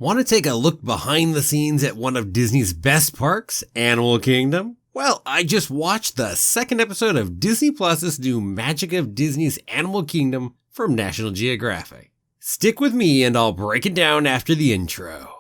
Want to take a look behind the scenes at one of Disney's best parks, Animal Kingdom? Well, I just watched the second episode of Disney Plus's new Magic of Disney's Animal Kingdom from National Geographic. Stick with me and I'll break it down after the intro.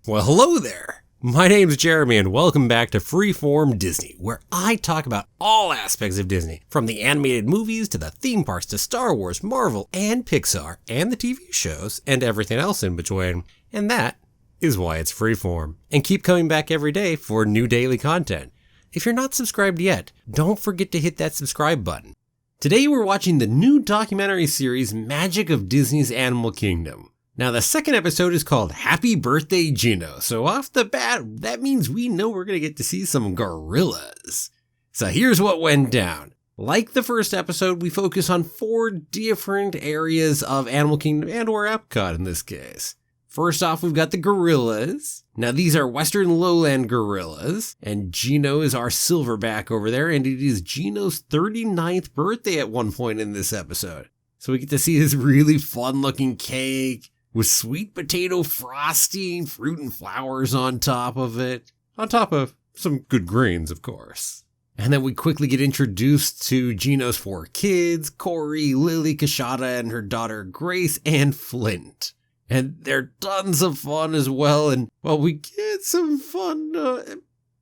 Well, hello there. My name's Jeremy and welcome back to Freeform Disney, where I talk about all aspects of Disney, from the animated movies to the theme parks to Star Wars, Marvel, and Pixar, and the TV shows, and everything else in between. And that is why it's Freeform. And keep coming back every day for new daily content. If you're not subscribed yet, don't forget to hit that subscribe button. Today we're watching the new documentary series Magic of Disney's Animal Kingdom. Now, the second episode is called Happy Birthday, Gino, so off the bat, that means we know we're going to get to see some gorillas. So here's what went down. Like the first episode, we focus on 4 different areas of Animal Kingdom and/or EPCOT in this case. First off, we've got the gorillas. Now, these are Western Lowland gorillas, and Gino is our silverback over there, and it is Gino's 39th birthday at one point in this episode. So we get to see this really fun-looking cake with sweet potato frosting, fruit and flowers on top of it. On top of some good greens, of course. And then we quickly get introduced to Gino's 4 kids, Corey, Lily, Kashada, and her daughter Grace, and Flint. And they're tons of fun as well, and well, we get some fun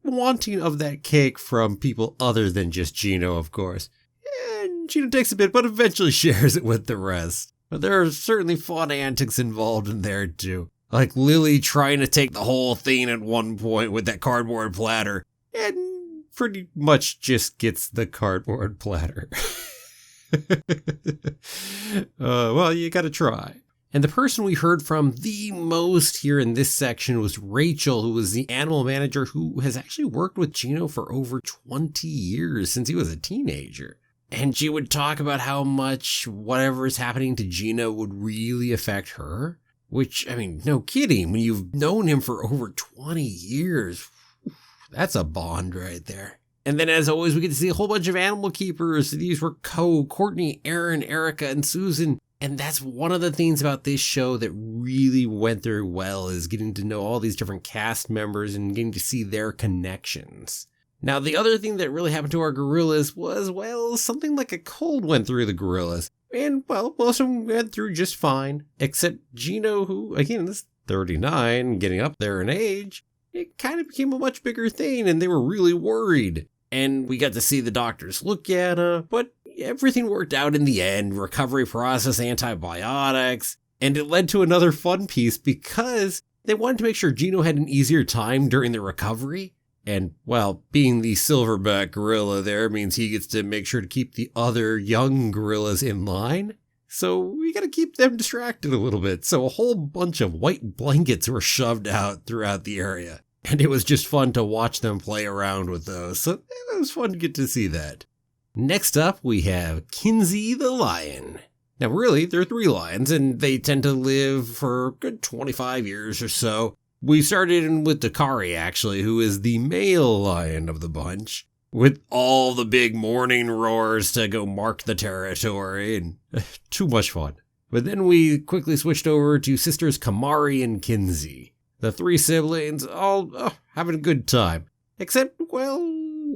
wanting of that cake from people other than just Gino, of course. And Gino takes a bit, but eventually shares it with the rest. But there are certainly fun antics involved in there too. Like Lily trying to take the whole thing at one point with that cardboard platter. And pretty much just gets the cardboard platter. Well, you gotta try. And the person we heard from the most here in this section was Rachel, who was the animal manager who has actually worked with Gino for over 20 years since he was a teenager. And she would talk about how much whatever is happening to Gino would really affect her. Which, I mean, no kidding. When you've known him for over 20 years, that's a bond right there. And then, as always, we get to see a whole bunch of animal keepers. These were Courtney, Aaron, Erica, and Susan. And that's one of the things about this show that really went through well, is getting to know all these different cast members and getting to see their connections. Now, the other thing that really happened to our gorillas was, well, something like a cold went through the gorillas. And, well, most of them went through just fine, except Gino, who, again, is 39, getting up there in age. It kind of became a much bigger thing, and they were really worried. And we got to see the doctors look at her, but everything worked out in the end. Recovery process, antibiotics, and it led to another fun piece because they wanted to make sure Gino had an easier time during the recovery. And, well, being the silverback gorilla there means he gets to make sure to keep the other young gorillas in line. So we gotta keep them distracted a little bit. So a whole bunch of white blankets were shoved out throughout the area. And it was just fun to watch them play around with those. So it was fun to get to see that. Next up, we have Kinsey the lion. Now, really, there are 3 lions, and they tend to live for a good 25 years or so. We started in with Dakari, actually, who is the male lion of the bunch, with all the big morning roars to go mark the territory, and too much fun. But then we quickly switched over to sisters Kamari and Kinsey. The 3 siblings all having a good time. Except, well,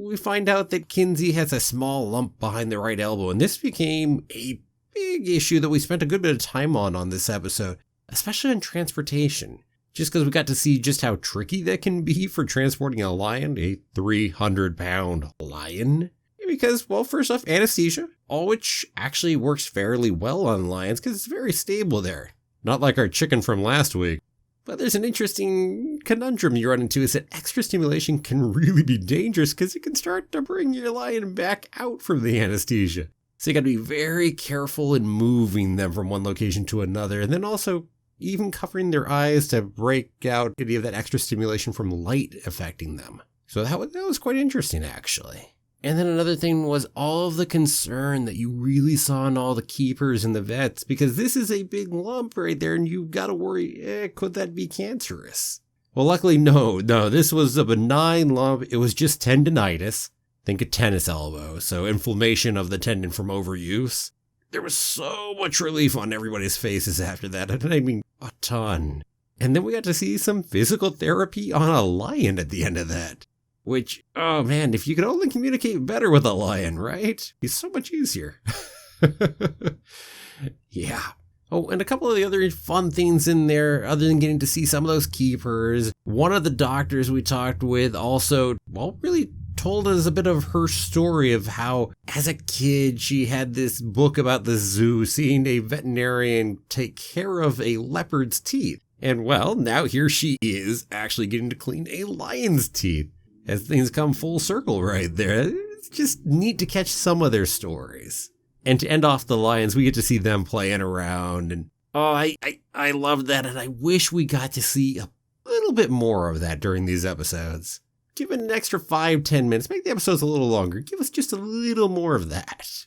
we find out that Kinsey has a small lump behind the right elbow, and this became a big issue that we spent a good bit of time on this episode, especially in transportation. Just because we got to see just how tricky that can be for transporting a lion, a 300-pound lion. Because, well, first off, anesthesia, all which actually works fairly well on lions because it's very stable there. Not like our chicken from last week. But there's an interesting conundrum you run into, is that extra stimulation can really be dangerous because it can start to bring your lion back out from the anesthesia. So you got to be very careful in moving them from one location to another, and then also even covering their eyes to break out any of that extra stimulation from light affecting them. So that was quite interesting, actually. And then another thing was all of the concern that you really saw in all the keepers and the vets, because this is a big lump right there and you've got to worry, could that be cancerous? Well, luckily, no, this was a benign lump. It was just tendinitis. Think a tennis elbow, so inflammation of the tendon from overuse. There was so much relief on everybody's faces after that, and I mean, a ton. And then we got to see some physical therapy on a lion at the end of that. Which, oh man, if you could only communicate better with a lion, right? It's so much easier. Yeah. Oh, and a couple of the other fun things in there, other than getting to see some of those keepers. One of the doctors we talked with also, well, really told us a bit of her story of how, as a kid, she had this book about the zoo, seeing a veterinarian take care of a leopard's teeth. And well, now here she is actually getting to clean a lion's teeth. As things come full circle right there. It's just neat to catch some of their stories. And to end off the lions, we get to see them playing around. And oh, I love that. And I wish we got to see a little bit more of that during these episodes. Give it an extra 5-10 minutes. Make the episodes a little longer. Give us just a little more of that.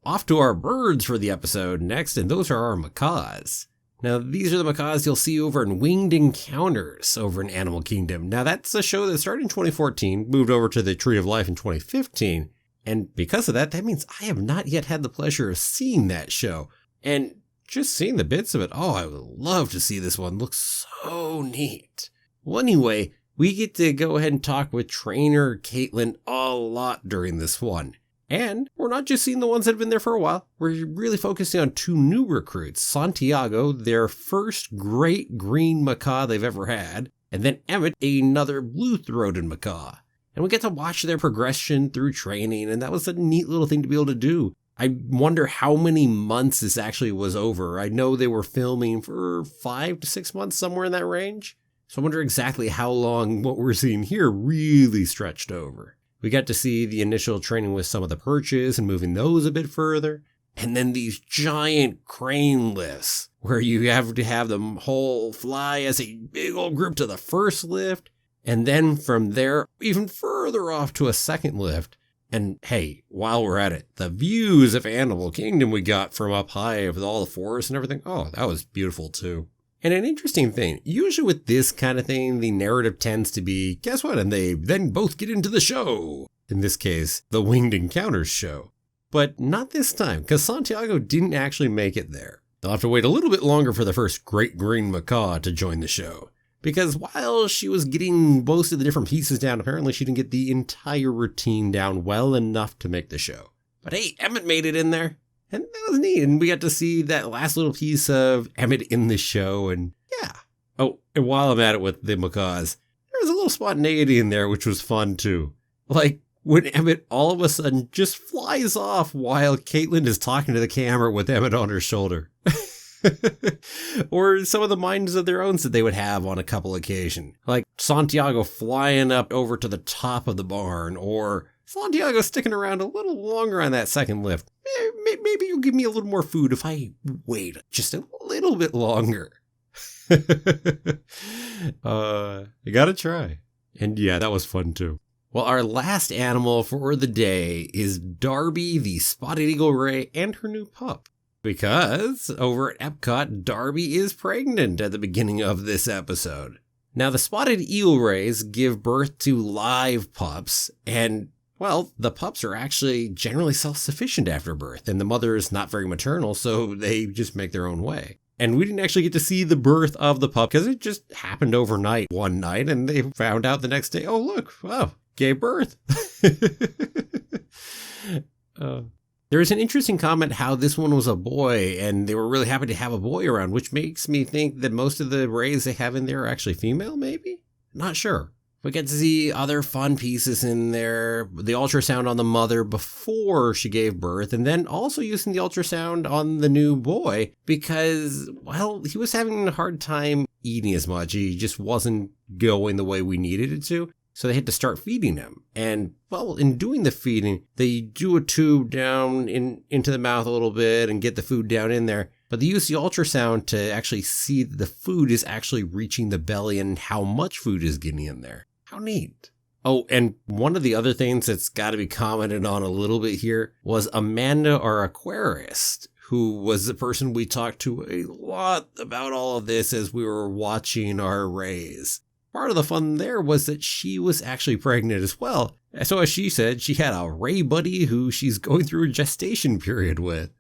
Off to our birds for the episode next, and those are our macaws. Now, these are the macaws you'll see over in Winged Encounters over in Animal Kingdom. Now, that's a show that started in 2014, moved over to the Tree of Life in 2015. And because of that, that means I have not yet had the pleasure of seeing that show. And just seeing the bits of it, oh, I would love to see this one. Looks so neat. Well, anyway, we get to go ahead and talk with trainer Caitlin a lot during this one. And we're not just seeing the ones that have been there for a while. We're really focusing on 2 new recruits. Santiago, their first great green macaw they've ever had. And then Emmett, another blue-throated macaw. And we get to watch their progression through training. And that was a neat little thing to be able to do. I wonder how many months this actually was over. I know they were filming for 5 to 6 months, somewhere in that range. So I wonder exactly how long what we're seeing here really stretched over. We got to see the initial training with some of the perches and moving those a bit further. And then these giant crane lifts where you have to have them whole fly as a big old group to the first lift. And then from there, even further off to a second lift. And hey, while we're at it, the views of Animal Kingdom we got from up high with all the forests and everything. Oh, that was beautiful too. And an interesting thing, usually with this kind of thing, the narrative tends to be, guess what? And they then both get into the show. In this case, the Winged Encounters show. But not this time, because Santiago didn't actually make it there. They'll have to wait a little bit longer for the first great green macaw to join the show. Because while she was getting most of the different pieces down, apparently she didn't get the entire routine down well enough to make the show. But hey, Emmett made it in there. And that was neat. And we got to see that last little piece of Emmett in the show. And yeah. Oh, and while I'm at it with the macaws, there was a little spontaneity in there, which was fun too. Like when Emmett all of a sudden just flies off while Caitlin is talking to the camera with Emmett on her shoulder. Or some of the minds of their own that they would have on a couple occasions. Like Santiago flying up over to the top of the barn, or Santiago sticking around a little longer on that second lift. Maybe you'll give me a little more food if I wait just a little bit longer. You gotta try. And yeah, that was fun too. Well, our last animal for the day is Darby, the spotted eagle ray, and her new pup. Because over at EPCOT, Darby is pregnant at the beginning of this episode. Now, the spotted eagle rays give birth to live pups, and well, the pups are actually generally self-sufficient after birth, and the mother is not very maternal, so they just make their own way. And we didn't actually get to see the birth of the pup because it just happened overnight one night, and they found out the next day, oh, look, wow, gave birth. There is an interesting comment how this one was a boy, and they were really happy to have a boy around, which makes me think that most of the rays they have in there are actually female, maybe? Not sure. We get to see other fun pieces in there, the ultrasound on the mother before she gave birth, and then also using the ultrasound on the new boy because, well, he was having a hard time eating as much. He just wasn't going the way we needed it to. So they had to start feeding him. And, well, in doing the feeding, they do a tube down into the mouth a little bit and get the food down in there. But they use the ultrasound to actually see that the food is actually reaching the belly and how much food is getting in there. How neat. Oh, and one of the other things that's got to be commented on a little bit here was Amanda, our aquarist, who was the person we talked to a lot about all of this as we were watching our rays. Part of the fun there was that she was actually pregnant as well. So as she said, she had a ray buddy who she's going through a gestation period with.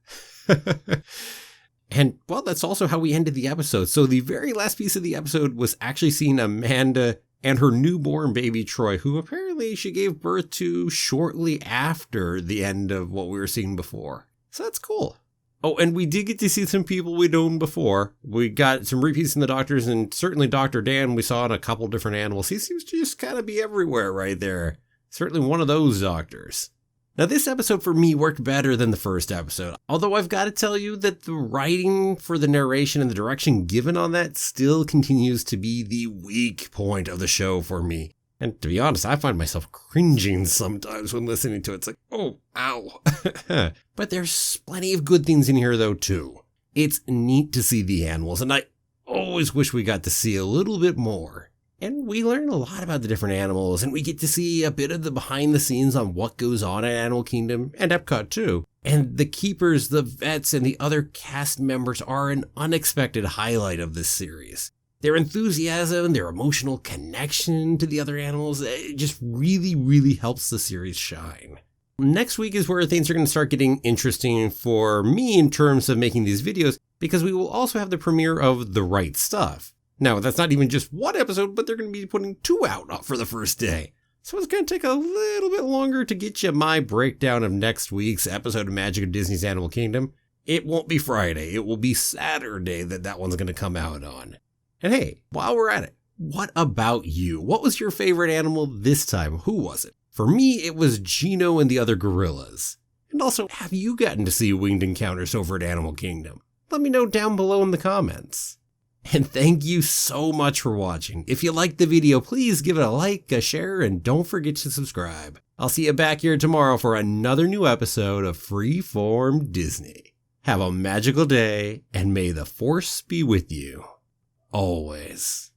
And, well, that's also how we ended the episode. So the very last piece of the episode was actually seeing Amanda and her newborn baby Troy, who apparently she gave birth to shortly after the end of what we were seeing before. So that's cool. Oh, and we did get to see some people we'd known before. We got some repeats in the doctors, and certainly Dr. Dan we saw in a couple different animals. He seems to just kind of be everywhere right there. Certainly one of those doctors. Now, this episode for me worked better than the first episode, although I've got to tell you that the writing for the narration and the direction given on that still continues to be the weak point of the show for me. And to be honest, I find myself cringing sometimes when listening to it. It's like, oh, ow. But there's plenty of good things in here, though, too. It's neat to see the animals, and I always wish we got to see a little bit more. And we learn a lot about the different animals, and we get to see a bit of the behind the scenes on what goes on at Animal Kingdom and EPCOT, too. And the keepers, the vets, and the other cast members are an unexpected highlight of this series. Their enthusiasm, their emotional connection to the other animals, it just really, really helps the series shine. Next week is where things are going to start getting interesting for me in terms of making these videos, because we will also have the premiere of The Right Stuff. Now, that's not even just one episode, but they're going to be putting 2 out for the first day. So it's going to take a little bit longer to get you my breakdown of next week's episode of Magic of Disney's Animal Kingdom. It won't be Friday. It will be Saturday that one's going to come out on. And hey, while we're at it, what about you? What was your favorite animal this time? Who was it? For me, it was Gino and the other gorillas. And also, have you gotten to see winged encounters over at Animal Kingdom? Let me know down below in the comments. And thank you so much for watching. If you liked the video, please give it a like, a share, and don't forget to subscribe. I'll see you back here tomorrow for another new episode of Freeform Disney. Have a magical day, and may the Force be with you. Always.